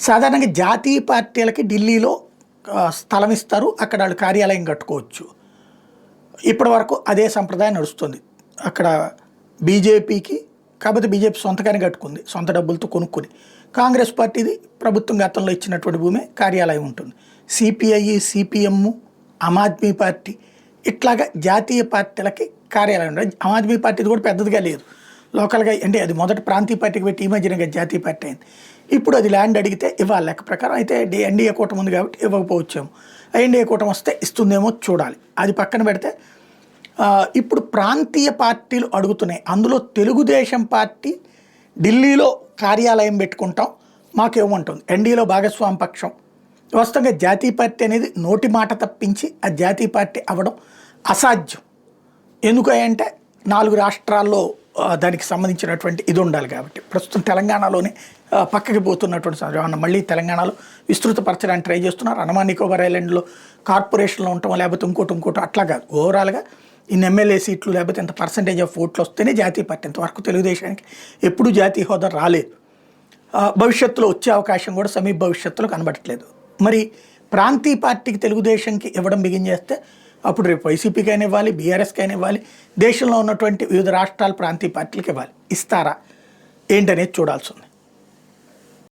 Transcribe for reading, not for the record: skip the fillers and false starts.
సాధారణంగా జాతీయ పార్టీలకి ఢిల్లీలో స్థలం ఇస్తారు, అక్కడ వాళ్ళు కార్యాలయం కట్టుకోవచ్చు. ఇప్పటి వరకు అదే సంప్రదాయం నడుస్తుంది అక్కడ బీజేపీకి. కాకపోతే బీజేపీ సొంతగానే కట్టుకుంది, సొంత డబ్బులతో కొనుక్కొని. కాంగ్రెస్ పార్టీది ప్రభుత్వం గతంలో ఇచ్చినటువంటి భూమి కార్యాలయం ఉంటుంది. CPI, CPM, Aam Aadmi party ఇట్లాగా జాతీయ పార్టీలకి కార్యాలయం ఉంటుంది. ఆమ్ ఆద్మీ పార్టీది కూడా పెద్దదిగా లేదు, లోకల్గా. అంటే అది మొదట ప్రాంతీయ పార్టీకి పెట్టి ఈ మధ్యన జాతీయ పార్టీ అయింది. ఇప్పుడు అది ల్యాండ్ అడిగితే ఇవ్వాలి లెక్క ప్రకారం. అయితే ఎన్డీఏ కూటమి ఉంది కాబట్టి ఇవ్వకపోవచ్చేమో, ఎన్డీఏ కూటమి వస్తే ఇస్తుందేమో చూడాలి. అది పక్కన పెడితే ఇప్పుడు ప్రాంతీయ పార్టీలు అడుగుతున్నాయి. అందులో తెలుగుదేశం పార్టీ ఢిల్లీలో కార్యాలయం పెట్టుకుంటాం మాకేమంటుంది. ఎన్డీఏలో భాగస్వామి పక్షం వాస్తవంగా జాతీయ పార్టీ అనేది నోటి మాట తప్పించి ఆ జాతీయ పార్టీ అవ్వడం అసాధ్యం. ఎందుకంటే 4 రాష్ట్రాల్లో దానికి సంబంధించినటువంటి ఇది ఉండాలి కాబట్టి. ప్రస్తుతం తెలంగాణలోనే పక్కకి పోతున్నటువంటి సందర్భం. మళ్ళీ తెలంగాణలో విస్తృతపరచడానికి ట్రై చేస్తున్నారు. అండమాన్ నికోబార్ ఐలాండ్లో కార్పొరేషన్లో ఉంటాం, లేకపోతే ఇంకోటి అట్లా కాదు. ఓవరాల్గా ఇన్ని ఎమ్మెల్యే సీట్లు లేకపోతే ఇంత పర్సంటేజ్ ఆఫ్ ఓట్లు వస్తేనే జాతీయ పార్టీ. ఇంతవరకు తెలుగుదేశానికి ఎప్పుడూ జాతీయ హోదా రాలేదు. భవిష్యత్తులో వచ్చే అవకాశం కూడా సమీప భవిష్యత్తులో కనబడట్లేదు. మరి ప్రాంతీయ పార్టీకి తెలుగుదేశంకి ఇవ్వడం బిగిన్ చేస్తే అప్పుడు రేపు వైసీపీకి అయినా ఇవ్వాలి, బీఆర్ఎస్కి అయినా ఇవ్వాలి, దేశంలో ఉన్నటువంటి వివిధ రాష్ట్రాల ప్రాంతీయ పార్టీలకు ఇవ్వాలి. ఇస్తారా ఏంటనేది చూడాల్సి ఉంది.